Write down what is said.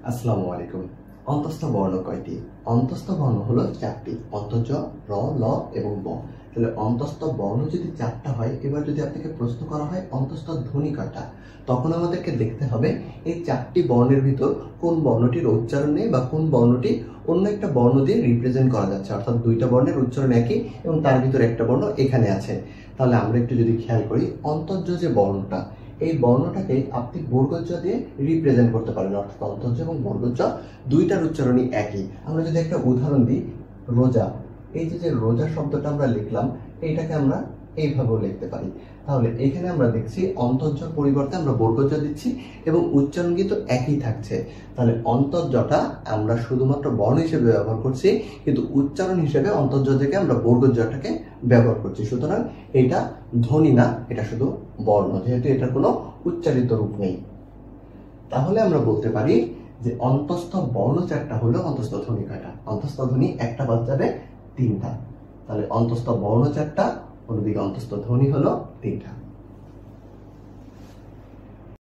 আসসালামু আলাইকুম। অন্তস্থ বর্ণ কয়টি? অন্তস্থ বর্ণ হলো 4টি, অন্তর্জ, র, ল এবং ব। তাহলে অন্তস্থ বর্ণ যদি 4টা হয়, এবার যদি আপনাকে প্রশ্ন করা হয় অন্তস্থ ধ্বনি কয়টা, তখন আমাদেরকে দেখতে হবে এই 4টি বর্ণের ভিতর কোন বর্ণটির উচ্চারণ নেই বা কোন বর্ণটি অন্য একটা বর্ণ দিয়ে রিপ্রেজেন্ট করা যাচ্ছে, অর্থাৎ দুইটা বর্ণের উচ্চারণ একই এবং তার ভিতর একটা বর্ণ এখানে আছে। তাহলে আমরা একটু যদি খেয়াল করি, অন্তর্জ যে বর্ণটা, এই বর্ণটাকে আপনি বর্গজ দিয়ে রিপ্রেজেন্ট করতে পারেন, অর্থাৎ অন্তর্জ এবং বর্গজ দুইটার উচ্চারণই একই। আমরা যদি একটা উদাহরণ দিই, রোজা, এই যে রোজা শব্দটা আমরা লিখলাম, এইটাকে আমরা এইভাবেও লিখতে পারি। তাহলে এখানে আমরা দেখছি অন্তর্জর পরিবর্তে আমরা বর্গজ দিচ্ছি এবং উচ্চারণ কিন্তু একই থাকছে। তাহলে অন্তর্জটা আমরা শুধুমাত্র বর্ণ হিসেবে ব্যবহার করছি, কিন্তু উচ্চারণ হিসেবে অন্তর্জ থেকে আমরা বর্গজটাকে ব্যবহার করছি। সুতরাং এটা ধ্বনি না, এটা শুধু বর্ণ, যেহেতু এটার কোনো উচ্চারিত রূপ নেই। তাহলে আমরা বলতে পারি যে অন্তস্থ বর্ণ 4টা হলো, অন্তস্থ ধ্বনি কয়টা? অন্তস্থ ধ্বনি একটা বাদ যাবে 3টা। তাহলে অন্তস্থ বর্ণ 4টা, অন্যদিকে অন্তস্থ ধ্বনি হলো 3টা।